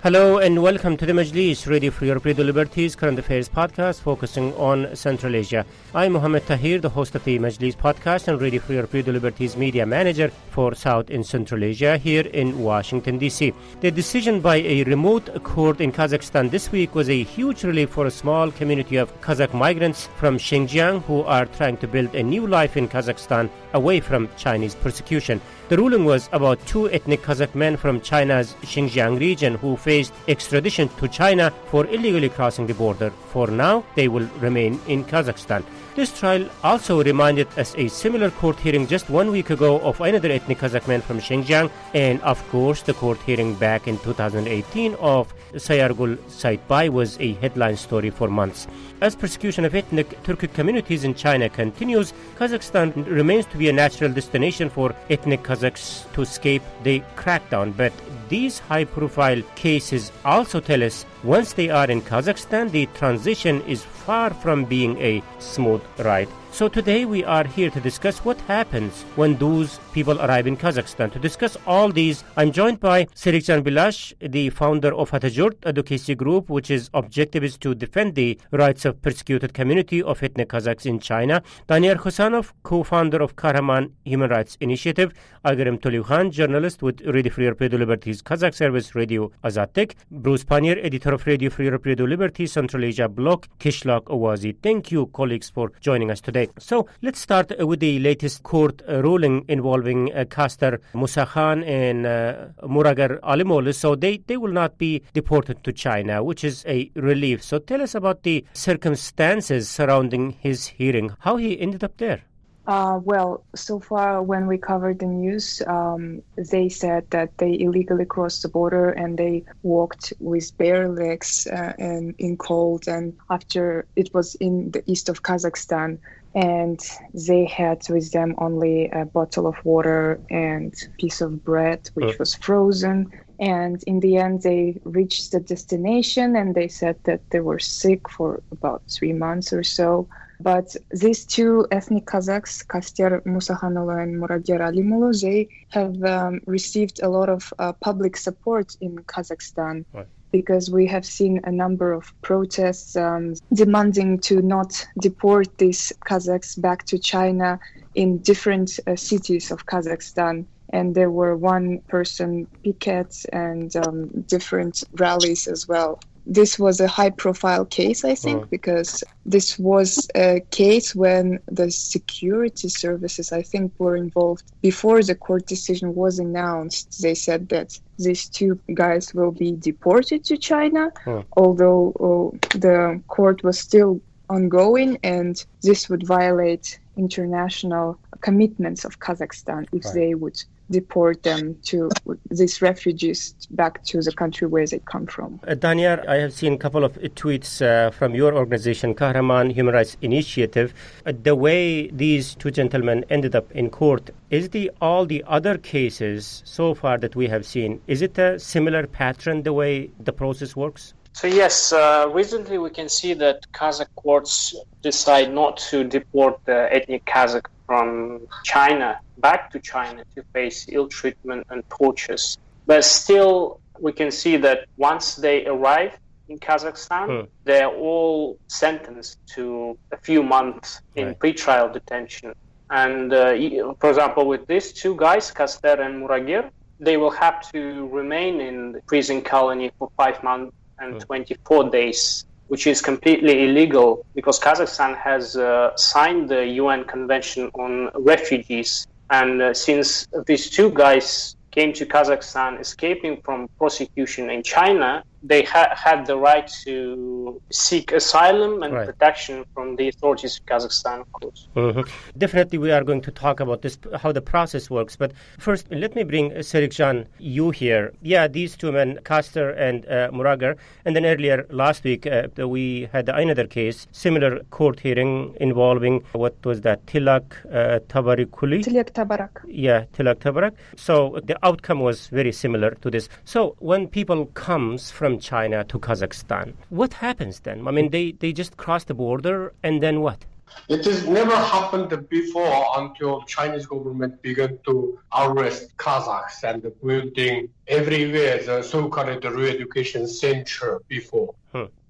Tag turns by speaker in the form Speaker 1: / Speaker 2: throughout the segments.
Speaker 1: Hello and welcome to the Majlis, Radio Free Europe, Radio Liberties, current affairs podcast focusing on Central Asia. I'm Mohammed Tahir, the host of the Majlis podcast and Radio Free Europe, Radio Liberties media manager for South and Central Asia here in Washington, D.C. The decision by a remote court in Kazakhstan this week was a huge relief for a small community of Kazakh migrants from Xinjiang who are trying to build a new life in Kazakhstan away from Chinese persecution. The ruling was about two ethnic Kazakh men from China's Xinjiang region who faced extradition to China for illegally crossing the border. For now, they will remain in Kazakhstan. This trial also reminded us a similar court hearing just 1 week ago of another ethnic Kazakh man from Xinjiang, and of course the court hearing back in 2018 of Sayargul Saitbay was a headline story for months. As persecution of ethnic Turkic communities in China continues, Kazakhstan remains to be a natural destination for ethnic Kazakhs to escape the crackdown. But these high-profile cases also tell us once they are in Kazakhstan, the transition is far from being a smooth ride. So today we are here to discuss what happens when those people arrive in Kazakhstan. To discuss all these, I'm joined by Serikjan Bilash, the founder of Hatajurt advocacy group, which is objective is to defend the rights of persecuted community of ethnic Kazakhs in China. Daniel Khusanov, co-founder of Kahraman Human Rights Initiative. Agrim Toliukhan, journalist with Radio Free Europe, Radio Liberties Kazakh service Radio Azatek. Bruce Pannier, editor of Radio Free Europe, Radio Liberties Central Asia blog Kishlak Awazi. Thank you, colleagues, for joining us today. So let's start with the latest court ruling involving Kastar Musa Khan and Muragar Alimoglu. So they will not be deported to China, which is a relief. So tell us about the circumstances surrounding his hearing, how he ended up there.
Speaker 2: Well, so far when we covered the news, they said that they illegally crossed the border and they walked with bare legs and in cold. And after it was in the east of Kazakhstan, and they had with them only a bottle of water and piece of bread, which was frozen. And in the end, they reached the destination and they said that they were sick for about 3 months or so. But these two ethnic Kazakhs, Kastar Musakhanoglu and Muragar Alimoglu, they have received a lot of public support in Kazakhstan. Right. Because we have seen a number of protests demanding to not deport these Kazakhs back to China in different cities of Kazakhstan. And there were one-person pickets and different rallies as well. This was a high-profile case, I think, because this was a case when the security services, I think, were involved. Before the court decision was announced, they said that these two guys will be deported to China, although the court was still ongoing, and this would violate international commitments of Kazakhstan if they would deport them to these refugees back to the country where they come from.
Speaker 1: Daniel, I have seen a couple of tweets from your organization, Kahraman Human Rights Initiative. The way these two gentlemen ended up in court, is all the other cases so far that we have seen, is it a similar pattern the way the process works?
Speaker 3: So yes, recently we can see that Kazakh courts decide not to deport the ethnic Kazakh from China back to China to face ill treatment and tortures. But still, we can see that once they arrive in Kazakhstan, they're all sentenced to a few months in pretrial detention. And for example, with these two guys, Kastar and Muragar, they will have to remain in the prison colony for 5 months and 24 days, which is completely illegal because Kazakhstan has signed the UN Convention on Refugees. And since these two guys came to Kazakhstan escaping from prosecution in China, they had the right to seek asylum and protection from the authorities of Kazakhstan, of course.
Speaker 1: Definitely, we are going to talk about this, how the process works. But first, let me bring Serikjan, you here. Yeah, these two men, Kastar and Muragar. And then earlier last week, we had another case, similar court hearing involving, what was that, Tilak Tabarikuli?
Speaker 2: Tilak Tabarak.
Speaker 1: Yeah, Tilak Tabarak. So the outcome was very similar to this. So when people comes from China to Kazakhstan, what happens then? I mean, they just cross the border and then what?
Speaker 4: It has never happened before until Chinese government began to arrest Kazakhs and building everywhere the so-called re-education center before.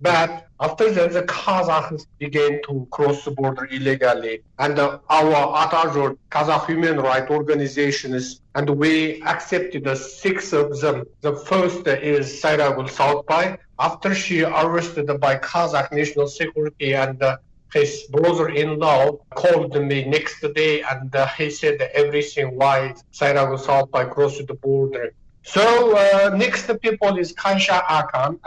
Speaker 4: But after that, the Kazakhs began to cross the border illegally, and our Atajur Kazakh human rights organizations, and we accepted the 6 of them. The first is Sayragul Southby. After she arrested by Kazakh National Security, and his brother-in-law called me next day, and he said everything why Sayragul Southby crossed the border. So next people is Kaisha Akan,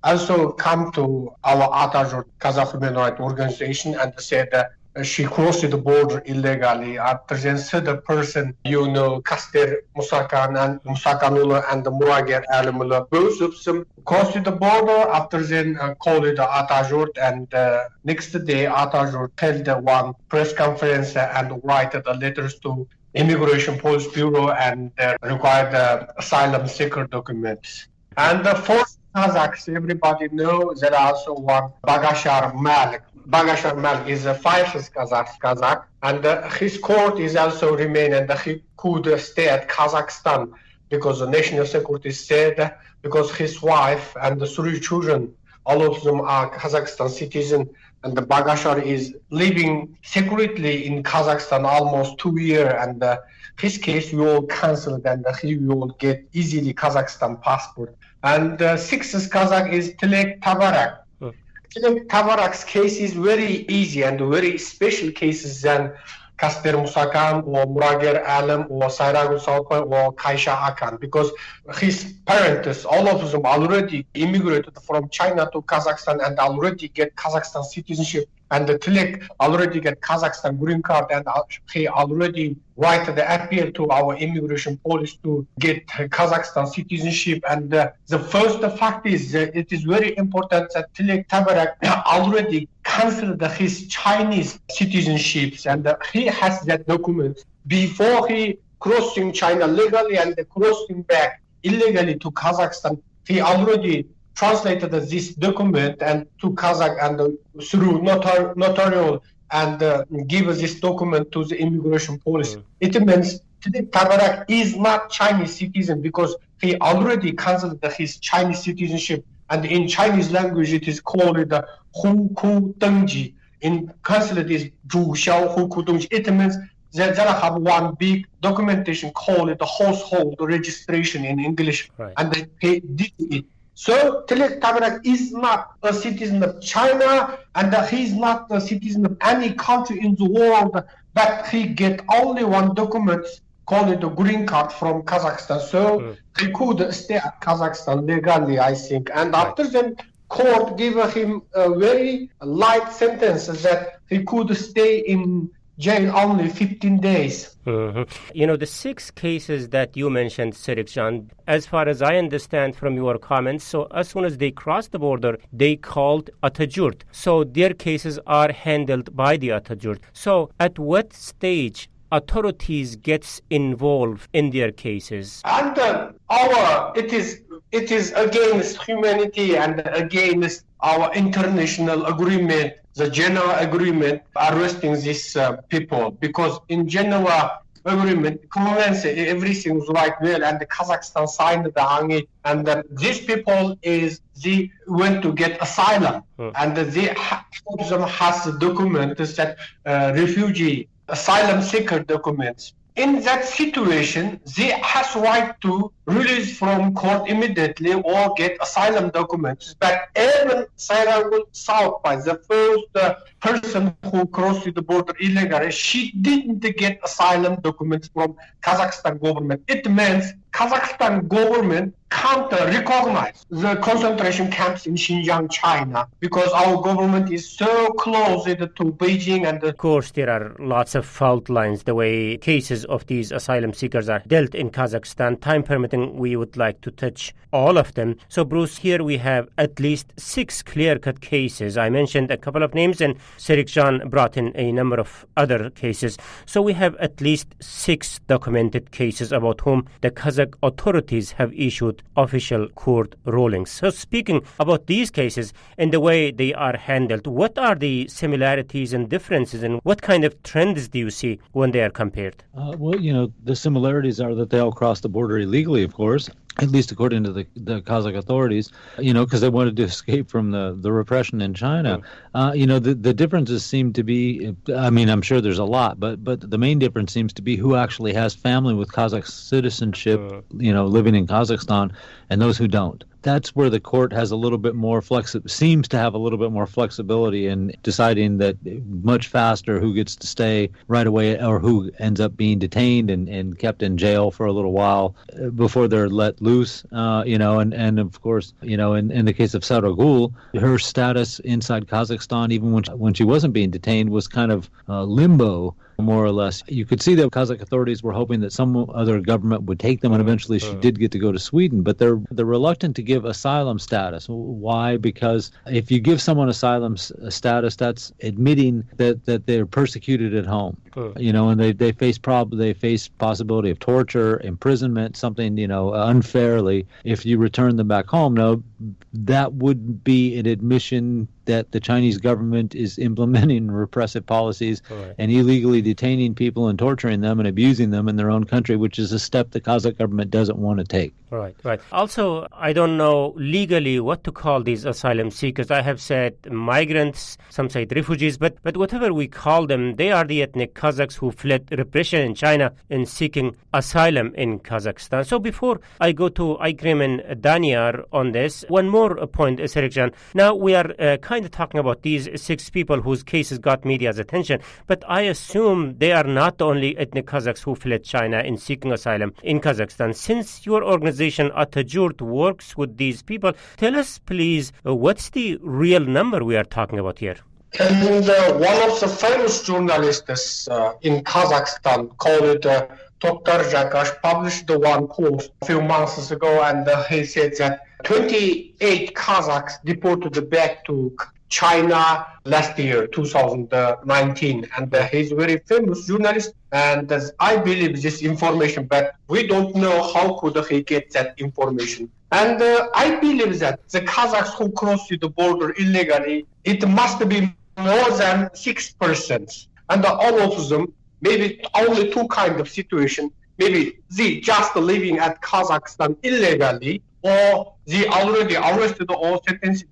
Speaker 4: also come to our Atajur Kazakh Human Rights Organization and said she crossed the border illegally. After then, third person, Kaster Musakan and Musakanula and Murager Alamula, both of them crossed the border. After then, called the Atajur, and next day, Atajur held one press conference and write the letters to Immigration Police Bureau and required asylum seeker documents. And the fourth Kazakhs, everybody knows that also one Bagashar Malik. Bagashar Malik is a fiercest Kazakh, and his court is also remain, and he could stay at Kazakhstan because the national security said because his wife and the 3 children, all of them are Kazakhstan citizens, and the Bagashar is living secretly in Kazakhstan almost 2 years, and his case will cancel, and he will get easily Kazakhstan passport. And sixth Kazakh is Tilek Tabarak. Tilek Tabarak's case is very easy and very special cases than Kaster Musakan or Murager Alam or Sayragul Southby or Kaisha Akan, because his parents, all of them already immigrated from China to Kazakhstan and already get Kazakhstan citizenship, and the Tilek already get Kazakhstan green card, and he already write the appeal to our immigration police to get Kazakhstan citizenship. And the first fact is it is very important that Tilek Tabarak already cancelled his Chinese citizenships, and he has that document before he crossing China legally and crossing back illegally to Kazakhstan. He already translated this document and to Kazakh and through notarial and give this document to the immigration police. It means Tabarak is not Chinese citizen because he already cancelled his Chinese citizenship, and in Chinese language it is called the Huku Dengji. In cancelled is Zhu Xiao Huku Dengji. It means that they have one big documentation called the household registration in English, and they did it. So Tilek Tabarak is not a citizen of China, and he is not a citizen of any country in the world, but he get only one document called the green card from Kazakhstan. So he could stay at Kazakhstan legally, I think. And after then, court gave him a very light sentence that he could stay in jail only 15 days.
Speaker 1: The 6 cases that you mentioned, Sirikjan, as far as I understand from your comments, so as soon as they crossed the border, they called Atajurt. So their cases are handled by the Atajurt. So at what stage authorities gets involved in their cases?
Speaker 4: And it is against humanity and against our international agreement, the Genoa agreement, arresting these people, because in Genoa agreement, everything was right well, and the Kazakhstan signed the Hangi, and these people they went to get asylum, and they of them has documents that refugee asylum seeker documents. In that situation, they has right to release from court immediately or get asylum documents. But even Sayragul Southby, the first person who crossed the border illegally, she didn't get asylum documents from Kazakhstan government. It means Kazakhstan government can't recognize the concentration camps in Xinjiang, China, because our government is so close to Beijing. And
Speaker 1: of course, there are lots of fault lines the way cases of these asylum seekers are dealt in Kazakhstan. Time permitting, we would like to touch all of them. So, Bruce, here we have at least 6 clear-cut cases. I mentioned a couple of names, and Serikjan brought in a number of other cases. So we have at least 6 documented cases about whom the Kazakh authorities have issued official court rulings. So speaking about these cases and the way they are handled, what are the similarities and differences, and what kind of trends do you see when they are compared?
Speaker 5: The similarities are that they all crossed the border illegally, of course, at least according to the Kazakh authorities, because they wanted to escape from the repression in China. The differences seem to be, I'm sure there's a lot, but the main difference seems to be who actually has family with Kazakh citizenship, living in Kazakhstan, and those who don't. That's where the court has a little bit more seems to have a little bit more flexibility in deciding that much faster who gets to stay right away or who ends up being detained and kept in jail for a little while before they're let loose, and of course, in the case of Saragul, her status inside Kazakhstan, even when she wasn't being detained, was kind of limbo, more or less. You could see that Kazakh authorities were hoping that some other government would take them, and eventually she did get to go to Sweden, but they're reluctant to give asylum status. Why? Because if you give someone asylum status, that's admitting that they're persecuted at home. And they face possibility of torture, imprisonment, something unfairly. If you return them back home, no, that would be an admission that the Chinese government is implementing repressive policies and illegally detaining people and torturing them and abusing them in their own country, which is a step the Kazakh government doesn't want to take.
Speaker 1: Right. Also, I don't know legally what to call these asylum seekers. I have said migrants, some say refugees, but whatever we call them, they are the ethnic Kazakhs who fled repression in China and seeking asylum in Kazakhstan. So before I go to Ikrim and Danyar on this, one more point, Serikjan. Now we are kind of talking about these 6 people whose cases got media's attention, but I assume they are not the only ethnic Kazakhs who fled China in seeking asylum in Kazakhstan. Since your organization Atajurt works with these people, tell us please, what's the real number we are talking about here?
Speaker 4: And one of the famous journalists in Kazakhstan called Dr. Jakash published one post a few months ago, and he said that 28 Kazakhs deported back to China last year, 2019, and he's a very famous journalist, and I believe this information, but we don't know how could he get that information. And I believe that the Kazakhs who crossed the border illegally, it must be more than 6%, and all of them, maybe only 2 kinds of situation. Maybe they just living at Kazakhstan illegally, or they already arrested or sentenced,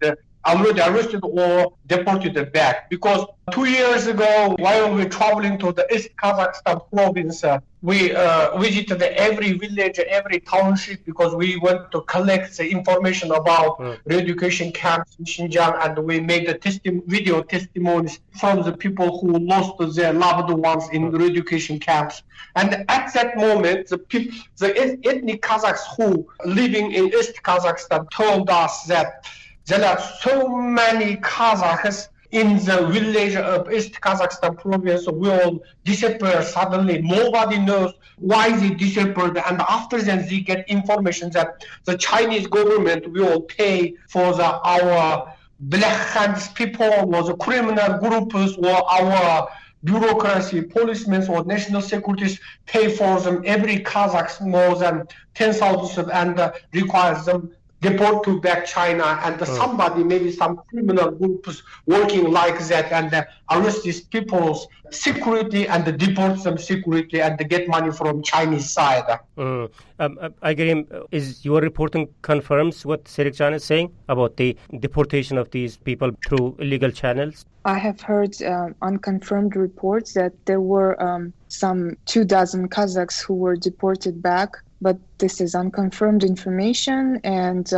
Speaker 4: already arrested or deported back. Because 2 years ago, while we were traveling to the East Kazakhstan province, we visited every village, every township, because we went to collect the information about re-education camps in Xinjiang, and we made the video testimonies from the people who lost their loved ones in re-education camps. And at that moment, the ethnic Kazakhs who living in East Kazakhstan told us that there are so many Kazakhs in the village of East Kazakhstan province will disappear suddenly. Nobody knows why they disappeared. And after that, they get information that the Chinese government will pay for our black hands people or the criminal groups or our bureaucracy, policemen or national securities pay for them. Every Kazakh more than 10,000 and requires them deport to back China, and somebody, maybe some criminal groups working like that, and arrest these people's security and deport them secretly and get money from Chinese side.
Speaker 1: Igrim, is your reporting confirms what Serikjan is saying about the deportation of these people through illegal channels?
Speaker 2: I have heard unconfirmed reports that there were some 24 Kazakhs who were deported back, but this is unconfirmed information, and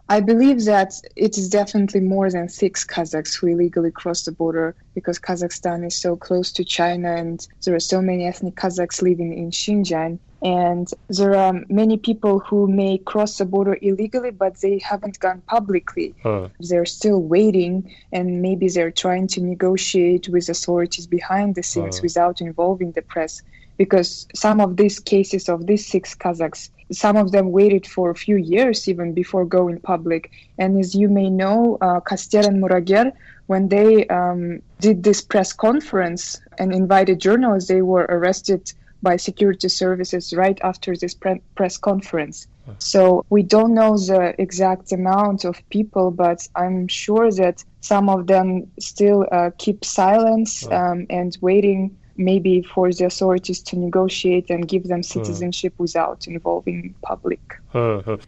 Speaker 2: I believe that it is definitely more than 6 Kazakhs who illegally crossed the border, because Kazakhstan is so close to China and there are so many ethnic Kazakhs living in Xinjiang. And there are many people who may cross the border illegally, but they haven't gone publicly. They're still waiting, and maybe they're trying to negotiate with authorities behind the scenes without involving the press. Because some of these cases of these 6 Kazakhs, some of them waited for a few years even before going public. And as you may know, Kaster and Murager, when they did this press conference and invited journalists, they were arrested by security services right after this press conference. So we don't know the exact amount of people, but I'm sure that some of them still keep silence and waiting maybe for the authorities to negotiate and give them citizenship without involving public.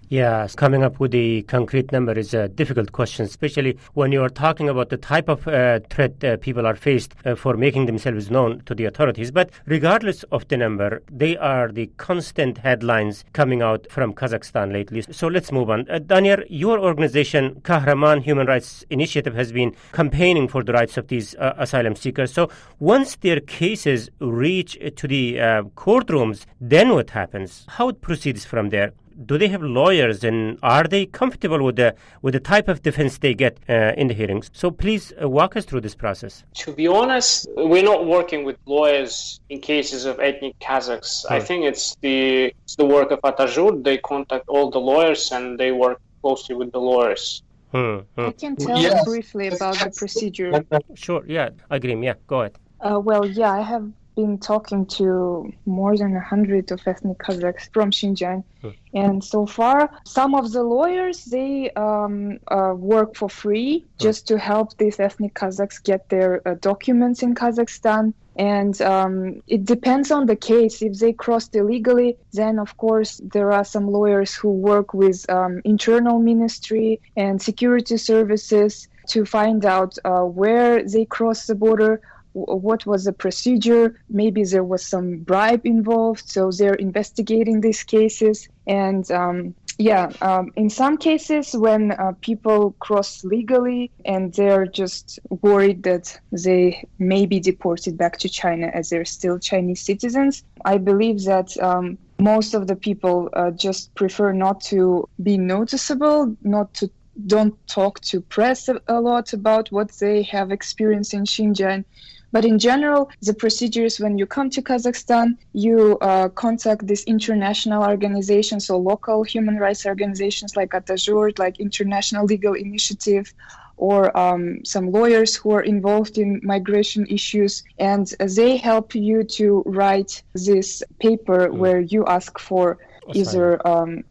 Speaker 1: Yeah, coming up with a concrete number is a difficult question, especially when you are talking about the type of threat people are faced for making themselves known to the authorities. But regardless of the number, they are the constant headlines coming out from Kazakhstan lately. So let's move on. Daniel, your organization, Kahraman Human Rights Initiative, has been campaigning for the rights of these asylum seekers. So once their cases reach to the courtrooms, then what happens? How it proceeds from there? Do they have lawyers, and are they comfortable with the type of defense they get in the hearings? So please walk us through this process.
Speaker 3: To be honest, we're not working with lawyers in cases of ethnic Kazakhs. I think it's the work of Atajur. They contact all the lawyers and they work closely with the lawyers.
Speaker 2: I can tell you briefly about the procedure.
Speaker 1: Sure, yeah, Agrim, yeah, go ahead.
Speaker 2: I have been talking to more than 100 of ethnic Kazakhs from Xinjiang. And so far, some of the lawyers, they work for free just to help these ethnic Kazakhs get their documents in Kazakhstan. And it depends on the case. If they crossed illegally, then of course there are some lawyers who work with internal ministry and security services to find out where they crossed the border, what was the procedure. Maybe there was some bribe involved, so they're investigating these cases. And in some cases when people cross legally and they're just worried that they may be deported back to China as they're still Chinese citizens, I believe that most of the people just prefer not to be noticeable, don't talk to press a lot about what they have experienced in Xinjiang. But in general, the procedures when you come to Kazakhstan, you contact these international organizations or local human rights organizations like Atajur, like International Legal Initiative, or some lawyers who are involved in migration issues. And they help you to write this paper where you ask for either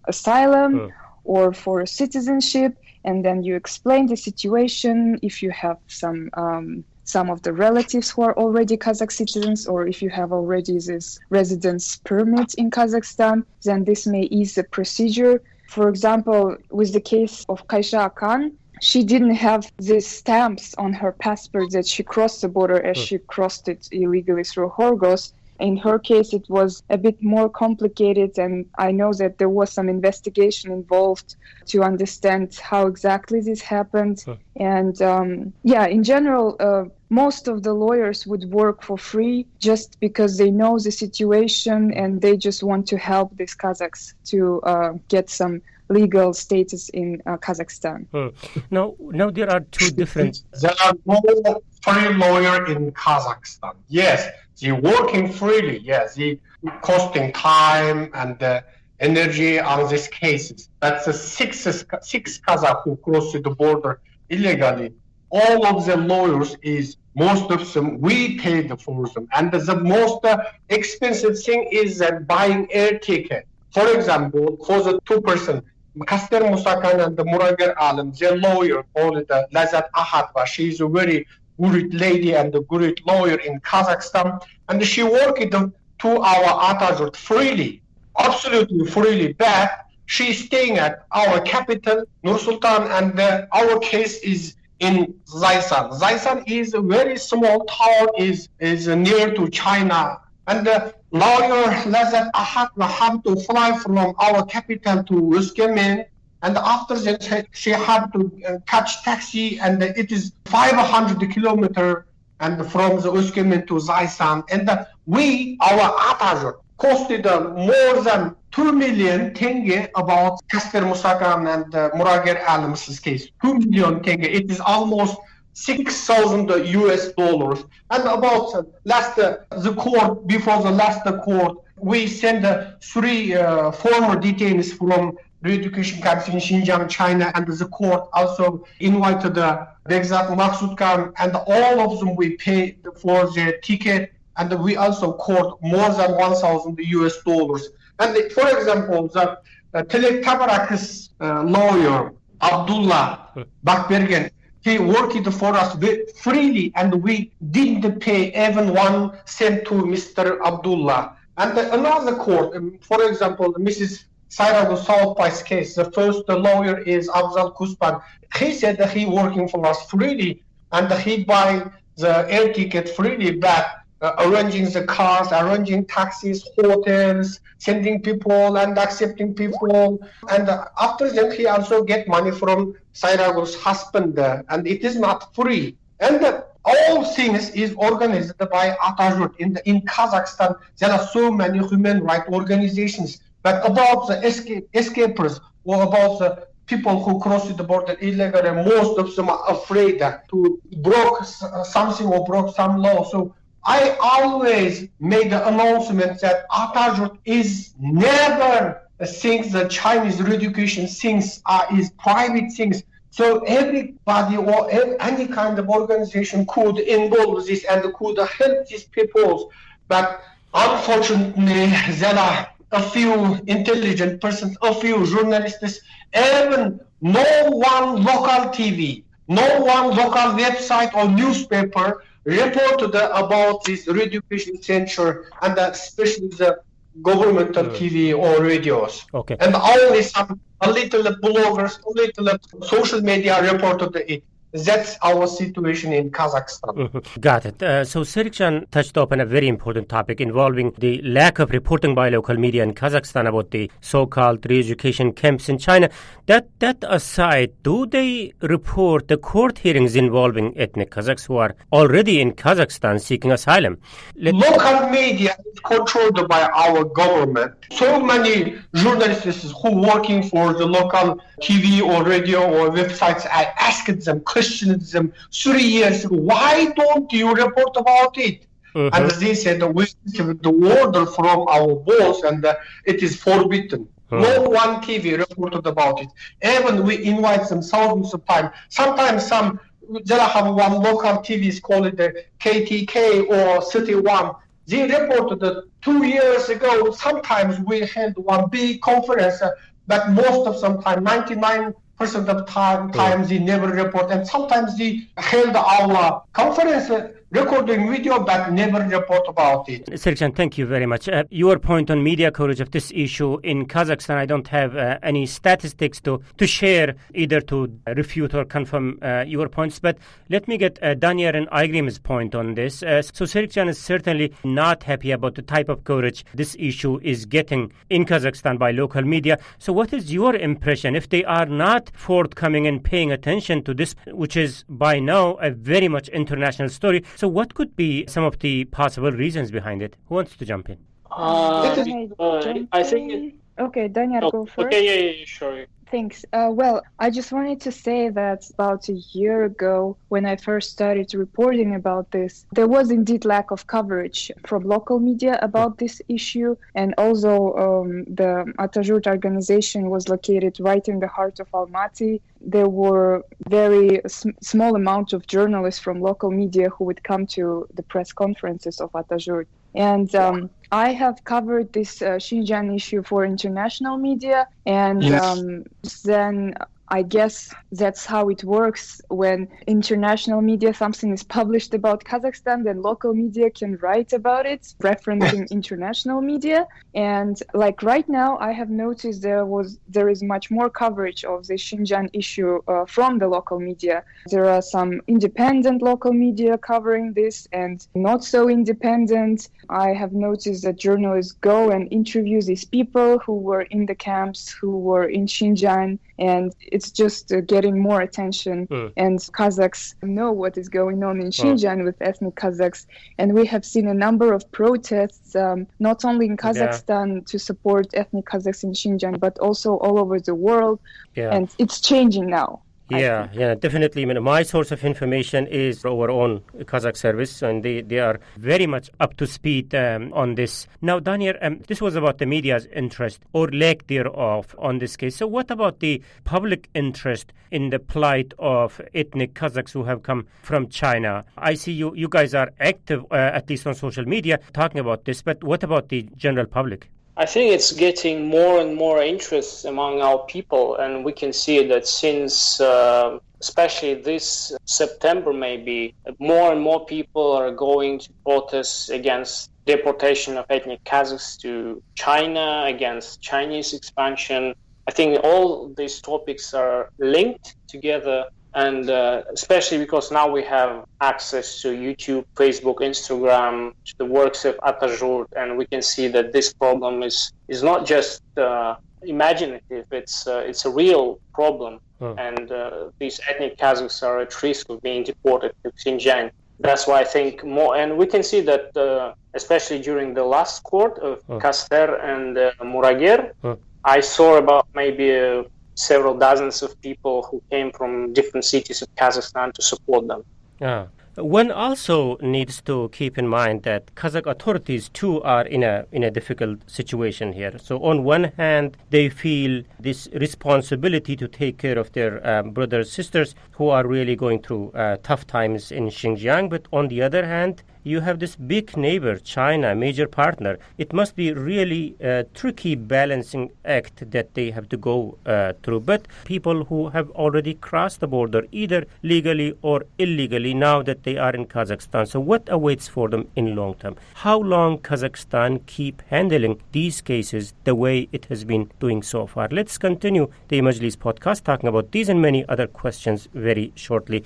Speaker 2: asylum or for citizenship. And then you explain the situation. If you have some of the relatives who are already Kazakh citizens, or if you have already this residence permit in Kazakhstan, then this may ease the procedure. For example, with the case of Kaysha Akan, she didn't have these stamps on her passport that she crossed the border as she crossed it illegally through Horgos. In her case, it was a bit more complicated, and I know that there was some investigation involved to understand how exactly this happened. And in general, most of the lawyers would work for free just because they know the situation and they just want to help these Kazakhs to get some legal status in Kazakhstan.
Speaker 1: Now there are two different...
Speaker 4: There are no free lawyer in Kazakhstan. Yes, they're working freely. Yes, they're costing time and energy on these cases. That's the six Kazakh who crossed the border illegally. All of the lawyers most of them, we paid for them. And the most expensive thing is that buying air ticket. For example, for the 2%, Kaster Musakan and the Murager Alam, their lawyer called Lazat Ahatva. She's a very good lady and a good lawyer in Kazakhstan. And she worked 2 hours Atajur freely, absolutely freely. But she's staying at our capital, Nur Sultan, and our case is in Zaisan. Zaisan is a very small town, is near to China. And the lawyer Lazat Ahatva had to fly from our capital to Uskemien. And after that, she had to catch taxi, and it is 500 kilometers and from the Uskemien to Zaisan. And our Atajur, costed more than 2 million tenge about Kaster Musakan and Murager Alam's case. 2 million tenge. It is almost $6,000 US. And about before the last court, we sent 3 former detainees from re-education camps in Xinjiang, China, and the court also invited the exact Maksud Khan, and all of them we paid for their ticket, and we also caught more than $1,000. And for example, the Telek lawyer, Abdullah Bakbergen, he worked for us freely, and we didn't pay even 1 cent to Mr. Abdullah. And another court, for example, Mrs. Sairago Southpai's case, the first lawyer is Afzal Kuspan. He said that he working for us freely, and he buy the air ticket freely back, arranging the cars, arranging taxis, hotels, sending people and accepting people. And after that, he also get money from Sairago's husband, and it is not free. And all things is organized by Atajurt. In Kazakhstan, there are so many human rights organizations. But about the escapers or about the people who crossed the border illegally, most of them are afraid to broke something or broke some law. So I always made the announcement that Atajurt is never thinks the Chinese re-education things is private things. So everybody or any kind of organization could involve this and could help these people. But unfortunately, there are a few intelligent persons, a few journalists, even no one local TV, no one local website or newspaper reported about this re-education center, and especially the governmental TV or radios.
Speaker 1: Okay.
Speaker 4: And only a little bloggers, a little social media reported it. That's our situation in Kazakhstan.
Speaker 1: Got it. So Serikjan touched upon a very important topic involving the lack of reporting by local media in Kazakhstan about the so-called re-education camps in China. That aside, do they report the court hearings involving ethnic Kazakhs who are already in Kazakhstan seeking asylum?
Speaker 4: Local media is controlled by our government. So many journalists who working for the local TV or radio or websites, I asked them, questioned them 3 years ago, why don't you report about it? And they said, we received the order from our boss and it is forbidden. No one TV reported about it. Even we invite them thousands of times. Sometimes there have one local TV called the KTK or City One. They reported that 2 years ago. Sometimes we had one big conference, but most of the time, 99% of times they never report. And sometimes they held our conference recording video but never report about it.
Speaker 1: Serikjan, thank you very much. Your point on media coverage of this issue in Kazakhstan, I don't have any statistics to share either to refute or confirm your points, but let me get Daniel and Aygrim's point on this. So Serikjan is certainly not happy about the type of coverage this issue is getting in Kazakhstan by local media. So what is your impression if they are not forthcoming and paying attention to this, which is by now a very much international story? So what could be some of the possible reasons behind it? Who wants to jump in?
Speaker 3: I think...
Speaker 2: Okay, Daniel, go first.
Speaker 3: Okay, yeah, sure.
Speaker 2: Thanks. Well, I just wanted to say that about a year ago, when I first started reporting about this, there was indeed lack of coverage from local media about this issue. And also the Atajurt organization was located right in the heart of Almaty. There were very small amount of journalists from local media who would come to the press conferences of Atajurt. And I have covered this Xinjiang issue for international media, and then I guess that's how it works. When international media, something is published about Kazakhstan, then local media can write about it, referencing international media. And like right now, I have noticed there is much more coverage of the Xinjiang issue from the local media. There are some independent local media covering this and not so independent. I have noticed that journalists go and interview these people who were in the camps, who were in Xinjiang, and it's just getting more attention. And Kazakhs know what is going on in Xinjiang with ethnic Kazakhs. And we have seen a number of protests, not only in Kazakhstan to support ethnic Kazakhs in Xinjiang, but also all over the world. And it's changing now.
Speaker 1: Yeah, definitely. I mean, my source of information is our own Kazakh service, and they are very much up to speed on this. Now, Daniel, this was about the media's interest or lack thereof on this case. So what about the public interest in the plight of ethnic Kazakhs who have come from China? I see you guys are active, at least on social media, talking about this, but what about the general public?
Speaker 3: I think it's getting more and more interest among our people, and we can see that since especially this September maybe, more and more people are going to protest against deportation of ethnic Kazakhs to China, against Chinese expansion. I think all these topics are linked together, and especially because now we have access to YouTube, Facebook, Instagram, to the works of Atajurt, and we can see that this problem is not just imaginative, it's a real problem. And these ethnic Kazakhs are at risk of being deported to Xinjiang. That's why I think more, and we can see that especially during the last court of Kaster and Murager, I saw about maybe several dozens of people who came from different cities of Kazakhstan to support them.
Speaker 1: One also needs to keep in mind that Kazakh authorities too are in a difficult situation here. So on one hand, they feel this responsibility to take care of their brothers, sisters who are really going through tough times in Xinjiang. But on the other hand, you have this big neighbor, China, major partner. It must be really a tricky balancing act that they have to go through. But people who have already crossed the border, either legally or illegally, now that they are in Kazakhstan. So what awaits for them in long term? How long Kazakhstan keep handling these cases the way it has been doing so far? Let's continue the Majlis podcast talking about these and many other questions very shortly.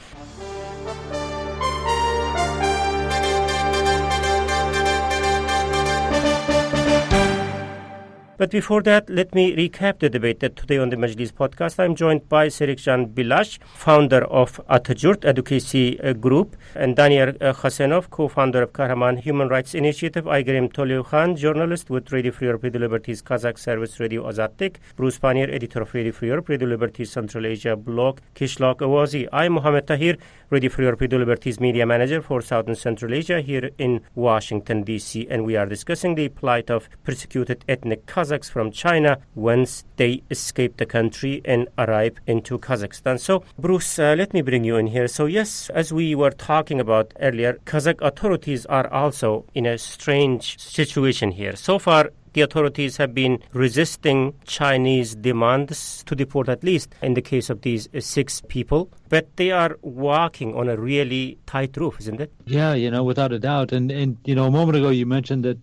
Speaker 1: But before that, let me recap the debate that today on the Majlis podcast. I'm joined by Serikjan Bilash, founder of Atajurt Advocacy Group, and Daniel Khasenov, co-founder of Kahraman Human Rights Initiative, Aygerim Toluyukhan, journalist with Radio Free Europe, Radio Liberties Kazakh Service Radio Azattik, Bruce Pannier, editor of Radio Free Europe, Radio Liberties Central Asia blog, Kishlok Awazi. I'm Mohammed Tahir, Radio Free Europe, Radio Liberties media manager for South and Central Asia here in Washington, D.C., and we are discussing the plight of persecuted ethnic Kazakhs from China once they escape the country and arrive into Kazakhstan. So, Bruce, let me bring you in here. So, yes, as we were talking about earlier, Kazakh authorities are also in a strange situation here. So far, the authorities have been resisting Chinese demands to deport, at least in the case of these 6 people. But they are walking on a really tight roof, isn't it?
Speaker 5: Yeah, without a doubt. And a moment ago you mentioned that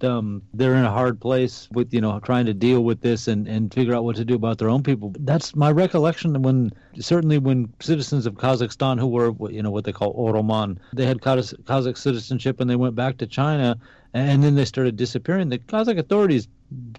Speaker 5: they're in a hard place with, trying to deal with this and figure out what to do about their own people. That's my recollection when citizens of Kazakhstan who were, what they call Oroman, they had Kazakh citizenship and they went back to China. And then they started disappearing. The Kazakh authorities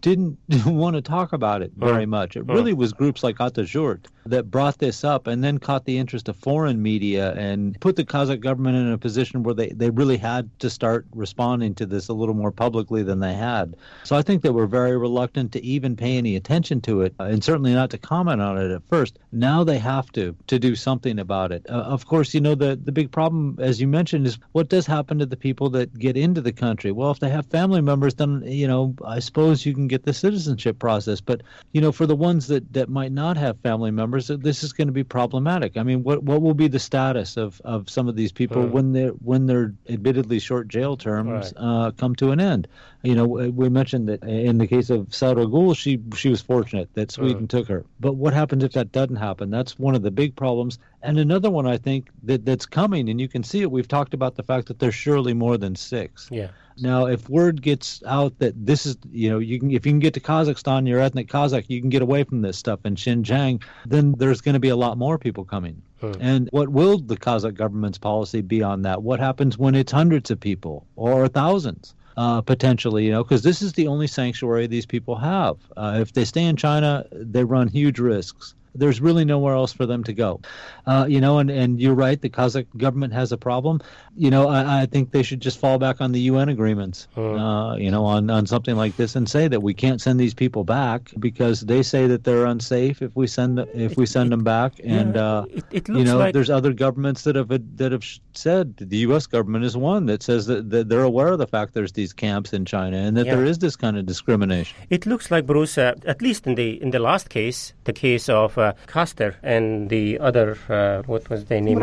Speaker 5: didn't want to talk about it very much. It really was groups like Atajurt that brought this up and then caught the interest of foreign media and put the Kazakh government in a position where they really had to start responding to this a little more publicly than they had. So I think they were very reluctant to even pay any attention to it and certainly not to comment on it at first. Now they have to do something about it. Of course, the big problem, as you mentioned, is what does happen to the people that get into the country? Well, if they have family members, then, I suppose you can get the citizenship process. But, for the ones that might not have family members, this is going to be problematic. I mean, what will be the status of some of these people when their admittedly short jail terms come to an end? We mentioned that in the case of Saragul, she was fortunate that Sweden took her. But what happens if that doesn't happen? That's one of the big problems. And another one, I think, that's coming, and you can see it. We've talked about the fact that there's surely more than 6.
Speaker 1: Yeah.
Speaker 5: Now, if word gets out that this is, if you can get to Kazakhstan, you're ethnic Kazakh, you can get away from this stuff in Xinjiang, then there's going to be a lot more people coming. And what will the Kazakh government's policy be on that? What happens when it's hundreds of people or thousands? Potentially, because this is the only sanctuary these people have. If they stay in China, they run huge risks. there's really nowhere else for them to go. And you're right, the Kazakh government has a problem. I think they should just fall back on the UN agreements, on something like this, and say that we can't send these people back because they say that they're unsafe if we send them back. And
Speaker 1: it looks like
Speaker 5: there's other governments that have said, the U.S. government is one that says that they're aware of the fact there's these camps in China and that there is this kind of discrimination.
Speaker 1: It looks like, Bruce, at least in the last case, the case of Koster and the other, what was the name?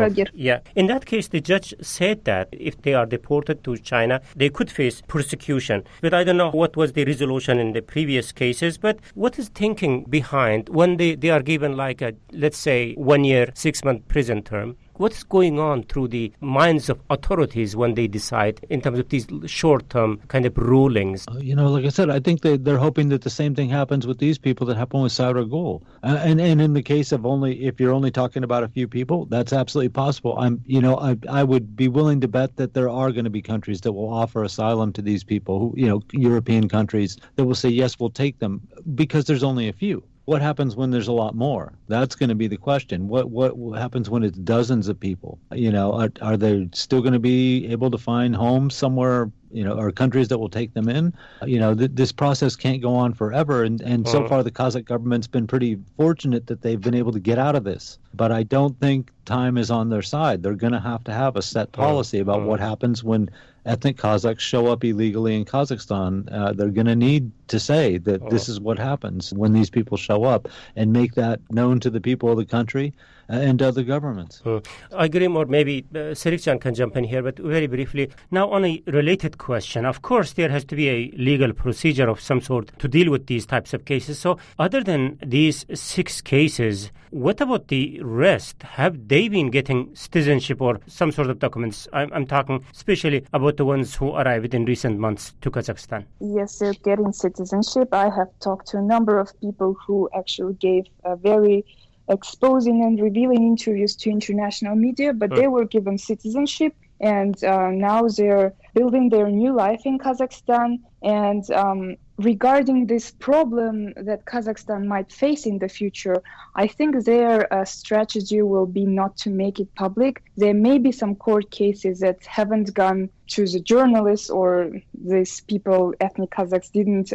Speaker 1: In that case, the judge said that if they are deported to China, they could face persecution. But I don't know what was the resolution in the previous cases, but what is thinking behind when they are given like a, let's say, 1 year, 6-month prison term? What's going on through the minds of authorities when they decide in terms of these short-term kind of rulings?
Speaker 5: Like I said, I think they're hoping that the same thing happens with these people that happened with Saura Gul. And in the case of if you're only talking about a few people, that's absolutely possible. I would be willing to bet that there are going to be countries that will offer asylum to these people, European countries that will say, yes, we'll take them because there's only a few. What happens when there's a lot more? That's going to be the question. What happens when it's dozens of people? Are they still going to be able to find homes somewhere, or countries that will take them in? This process can't go on forever. And so far, the Kazakh government's been pretty fortunate that they've been able to get out of this. But I don't think time is on their side. They're going to have a set policy about what happens when ethnic Kazakhs show up illegally in Kazakhstan. They're going to need to say that this is what happens when these people show up and make that known to the people of the country and other governments.
Speaker 1: I agree more. Maybe Serikcan can jump in here, but very briefly. Now, on a related question, of course, there has to be a legal procedure of some sort to deal with these types of cases. So other than these 6 cases, what about the rest? Have they been getting citizenship or some sort of documents? I'm talking especially about the ones who arrived in recent months to Kazakhstan.
Speaker 2: Yes, they're getting citizenship. I have talked to a number of people who actually gave a very exposing and revealing interviews to international media, but they were given citizenship, and now they're building their new life in Kazakhstan. And regarding this problem that Kazakhstan might face in the future, I think their strategy will be not to make it public. There may be some court cases that haven't gone to the journalists, or these people, ethnic Kazakhs, didn't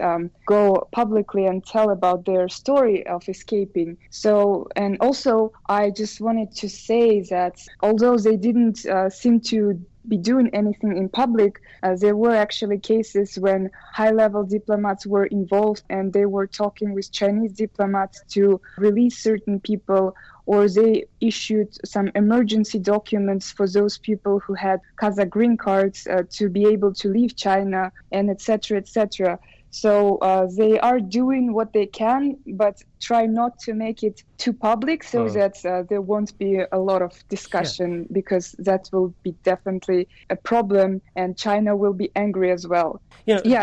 Speaker 2: go publicly and tell about their story of escaping. So, and also, I just wanted to say that although they didn't seem to be doing anything in public, there were actually cases when high-level diplomats were involved and they were talking with Chinese diplomats to release certain people, or they issued some emergency documents for those people who had Kazakh green cards to be able to leave China, and etc., etc. So they are doing what they can, but try not to make it too public so that there won't be a lot of discussion, because that will be definitely a problem and China will be angry as well.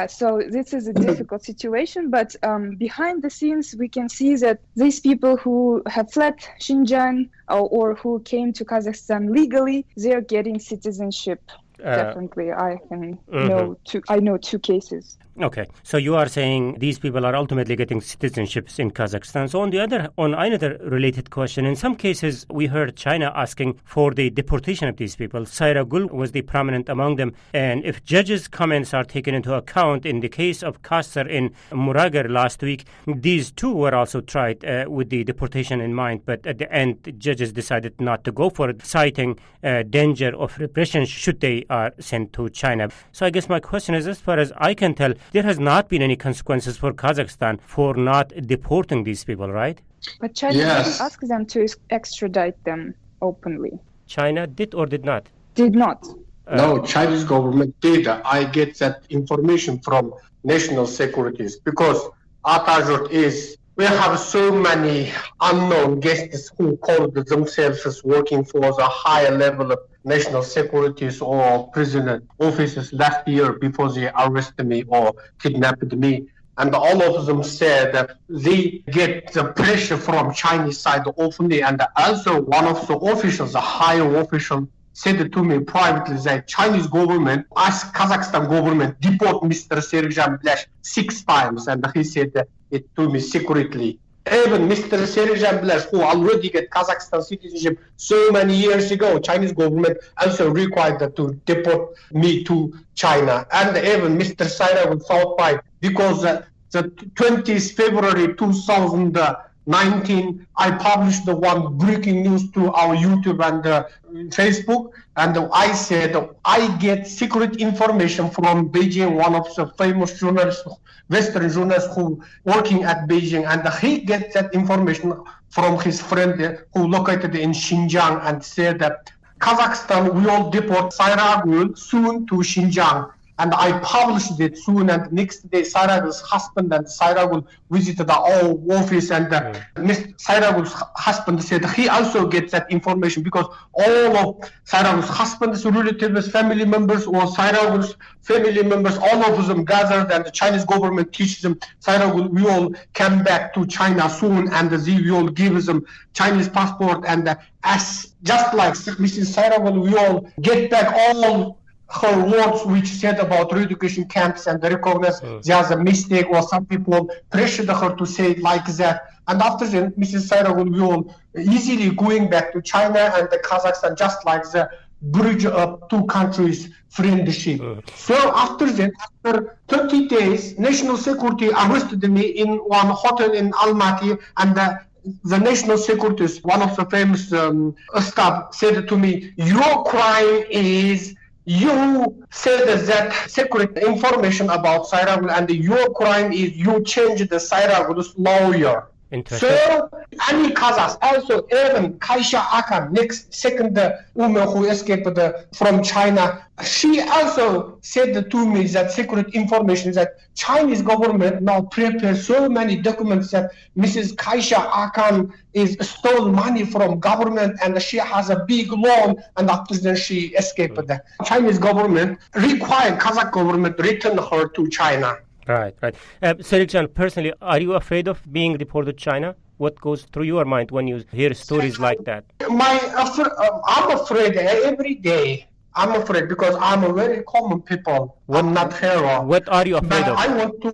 Speaker 2: So this is a difficult situation, but behind the scenes we can see that these people who have fled Xinjiang or who came to Kazakhstan legally, they're getting citizenship. Definitely, I know 2 cases.
Speaker 1: Okay, so you are saying these people are ultimately getting citizenships in Kazakhstan. So on another related question, in some cases we heard China asking for the deportation of these people. Saura Gul was the prominent among them. And if judges' comments are taken into account, in the case of Kasser in Muragar last week, these 2 were also tried with the deportation in mind. But at the end, the judges decided not to go for it, citing danger of repression should they are sent to China. So I guess my question is, as far as I can tell, there has not been any consequences for Kazakhstan for not deporting these people, right?
Speaker 2: But China didn't ask them to extradite them openly. China
Speaker 1: did or did not?
Speaker 2: Did not.
Speaker 4: No, Chinese government did. I get that information from national securities, because Atajur is, we have so many unknown guests who call themselves as working for the higher level of national securities or prison officers last year before they arrested me or kidnapped me. And all of them said that they get the pressure from Chinese side openly. And also one of the officials, a higher official, said to me privately that Chinese government asked Kazakhstan government deport Mr. Serikcan 6 times. And he said it to me secretly. even Mr. Serijan Blers, who already get Kazakhstan citizenship so many years ago, Chinese government also required that to deport me to China. And even Mr. Sairagul South Pai, because the 20th February 2019, I published the one breaking news to our YouTube and Facebook, and I said I get secret information from Beijing, one of the famous journalists, Western journalists who working at Beijing, and he gets that information from his friend who located in Xinjiang, and said that Kazakhstan will deport Sairagul soon to Xinjiang. And I published it soon, and next day Sairagul's husband and Sairagul visited our office, and Mr. Sairagul's husband said he also gets that information because all of Sairagul's husband's relatives, family members, or Sairagul's family members, all of them gathered, and the Chinese government teaches them Sairagul will come back to China soon, and they will give them Chinese passport, and as just like Mrs. Sairagul will get back all her words which said about re-education camps and recognize there's a mistake, or some people pressured her to say it like that. And after that, Mrs. Sairagul will easily going back to China and the Kazakhstan, just like the bridge of two countries friendship. So after that, after 30 days, national security arrested me in one hotel in Almaty, and the national security, one of the famous staff, said to me, your crime is you said that secret information about Sairagul, and your crime is you changed the Sairagul's lawyer. So, any Kazakhs, also even Kaisha Akan, second woman who escaped from China, she also said to me that secret information that Chinese government now prepares so many documents that Mrs. Kaisha Akan is stole money from government, and she has a big loan, and after that she escaped. The Chinese government required Kazakh government return her to China.
Speaker 1: Right. Serikjan, personally, are you afraid of being deported to China? What goes through your mind when you hear stories like that?
Speaker 4: I'm afraid every day. I'm afraid because I'm a very common people. I'm not hero.
Speaker 1: What are you afraid of?
Speaker 4: I want to.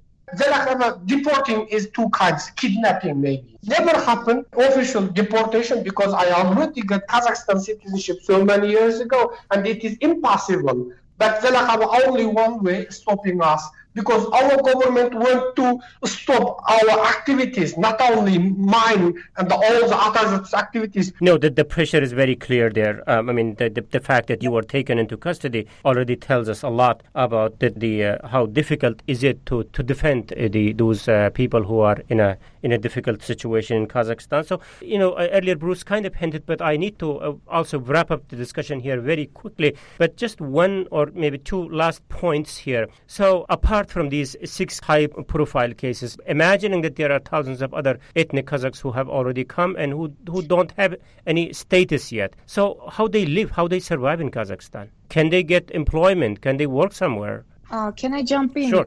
Speaker 4: Deporting is two kinds. Kidnapping maybe. Never happened official deportation because I already got Kazakhstan citizenship so many years ago, and it is impossible. But there have only one way stopping us, because our government want to stop our activities, not only mine and all the other activities.
Speaker 1: No, the pressure is very clear there. The fact that you were taken into custody already tells us a lot about how difficult is it to defend those people who are in a difficult situation in Kazakhstan. So, earlier Bruce kind of hinted, but I need to also wrap up the discussion here very quickly. But just one or maybe two last points here. So, apart from these 6 high-profile cases, imagining that there are thousands of other ethnic Kazakhs who have already come and who don't have any status yet. So how they live, how they survive in Kazakhstan? Can they get employment? Can they work somewhere?
Speaker 2: Can I jump in?
Speaker 1: Sure.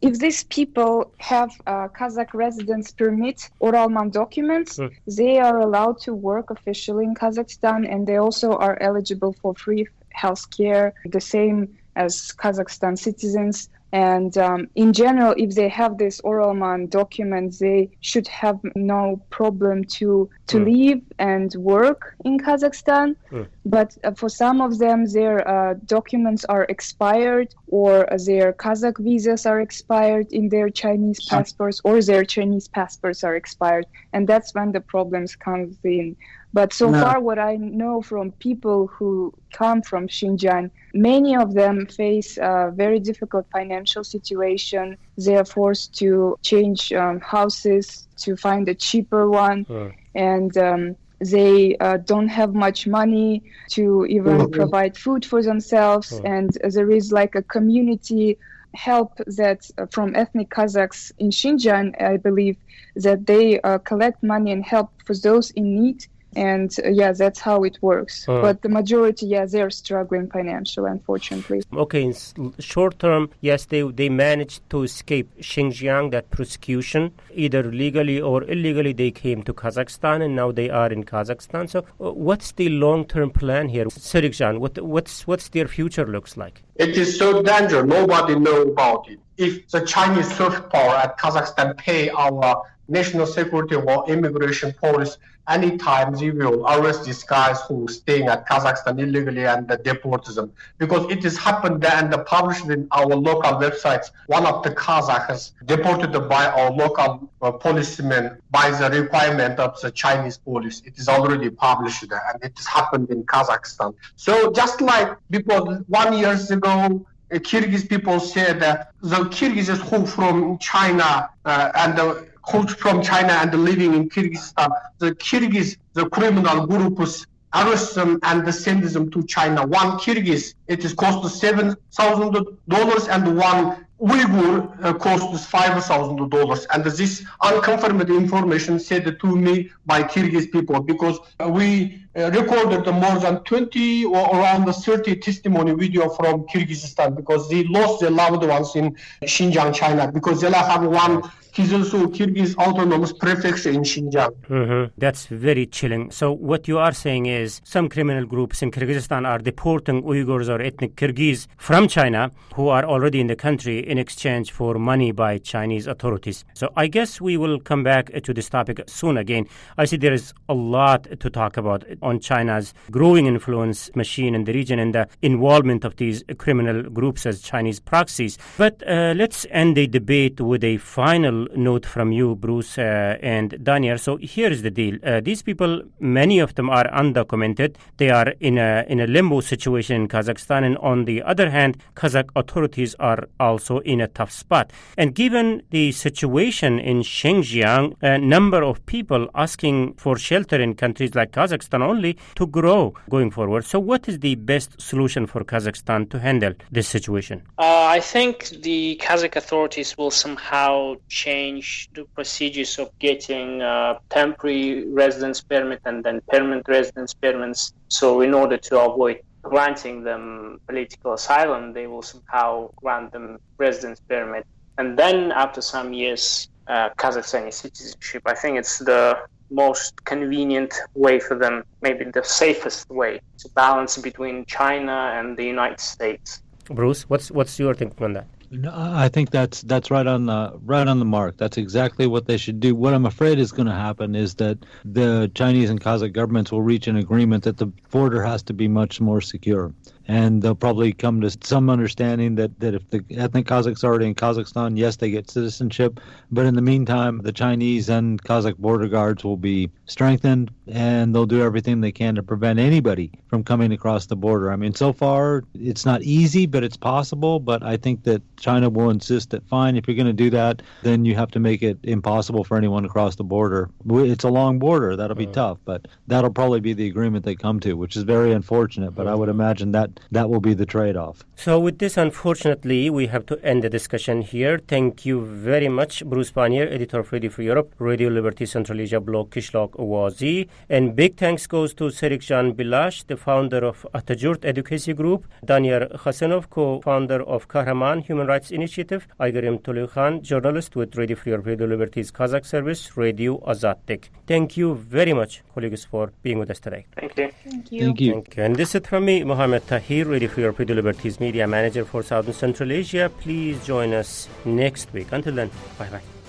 Speaker 2: If these people have Kazakh residence permit or Alman documents, they are allowed to work officially in Kazakhstan, and they also are eligible for free healthcare, the same as Kazakhstan citizens. And in general, if they have this Oralman document, they should have no problem to live and work in Kazakhstan. But for some of them, their documents are expired, or their Kazakh visas are expired in their Chinese passports, or their Chinese passports are expired. And that's when the problems comes in. But so far, what I know from people who come from Xinjiang, many of them face a very difficult financial situation. They are forced to change houses to find a cheaper one. And they don't have much money to even provide food for themselves. And there is like a community help that from ethnic Kazakhs in Xinjiang, I believe, that they collect money and help for those in need. And that's how it works. But the majority, they're struggling financially, unfortunately.
Speaker 1: Okay, in short term, yes, they managed to escape Xinjiang, that persecution, either legally or illegally. They came to Kazakhstan, and now they are in Kazakhstan. So, what's the long-term plan here, Serikjan? What's their future looks like?
Speaker 4: It is so dangerous. Nobody knows about it. If the Chinese soft power at Kazakhstan pay our national security or immigration police, anytime they will arrest these guys who are staying at Kazakhstan illegally and deport them. Because it has happened there and published in our local websites. One of the Kazakhs deported by our local policemen by the requirement of the Chinese police. It is already published there and it has happened in Kazakhstan. So just like because 1 year ago, Kyrgyz people said that the Kyrgyz who from China who's from China and living in Kyrgyzstan, the Kyrgyz, the criminal groups arrest them and send them to China. One Kyrgyz, it is cost $7,000 and one Uyghur costs $5,000. And this unconfirmed information said to me by Kyrgyz people because we recorded more than 20 or around 30 testimony video from Kyrgyzstan because they lost their loved ones in Xinjiang, China, because they have one Xinjiang Autonomous Prefecture in Xinjiang.
Speaker 1: Mm-hmm. That's very chilling. So what you are saying is some criminal groups in Kyrgyzstan are deporting Uyghurs or ethnic Kyrgyz from China who are already in the country in exchange for money by Chinese authorities. So I guess we will come back to this topic soon again. I see there is a lot to talk about on China's growing influence machine in the region and the involvement of these criminal groups as Chinese proxies. But let's end the debate with a final note from you, Bruce and Daniel. So here is the deal. These people, many of them are undocumented. They are in a limbo situation in Kazakhstan. And on the other hand, Kazakh authorities are also in a tough spot. And given the situation in Xinjiang, a number of people asking for shelter in countries like Kazakhstan only to grow going forward. So what is the best solution for Kazakhstan to handle this situation?
Speaker 3: I think the Kazakh authorities will somehow change the procedures of getting temporary residence permit and then permanent residence permits. So in order to avoid granting them political asylum, they will somehow grant them residence permit. And then after some years, Kazakhstani citizenship. I think it's the most convenient way for them, maybe the safest way to balance between China and the United States.
Speaker 1: Bruce, what's your thinking on that?
Speaker 5: No, I think that's right on the mark. That's exactly what they should do. What I'm afraid is going to happen is that the Chinese and Kazakh governments will reach an agreement that the border has to be much more secure. And they'll probably come to some understanding that if the ethnic Kazakhs are already in Kazakhstan, yes, they get citizenship. But in the meantime, the Chinese and Kazakh border guards will be strengthened, and they'll do everything they can to prevent anybody from coming across the border. I mean, so far, it's not easy, but it's possible. But I think that China will insist that, fine, if you're going to do that, then you have to make it impossible for anyone to cross the border. It's a long border. That'll be tough, but that'll probably be the agreement they come to, which is very unfortunate. But I would imagine that will be the trade-off.
Speaker 1: So with this, unfortunately, we have to end the discussion here. Thank you very much, Bruce Pannier, editor of Radio Free Europe, Radio Liberty Central Asia blog Qishloq Owazi. And big thanks goes to Serikjan Bilash, the founder of Atajurt Advocacy Group, Daniel Khasanov, co-founder of Kahraman Human Rights Initiative, Aygarim Tolukhan, journalist with Radio Free Europe, Radio Liberty's Kazakh service, Radio Azadtek. Thank you very much, colleagues, for being with us today.
Speaker 3: Thank you.
Speaker 2: Thank you.
Speaker 5: Thank you.
Speaker 1: Thank you. And this is from me, Mohammed Tahir, Radio Free Europe, Radio Liberty's media manager for Southern Central Asia. Please join us next week. Until then, bye-bye.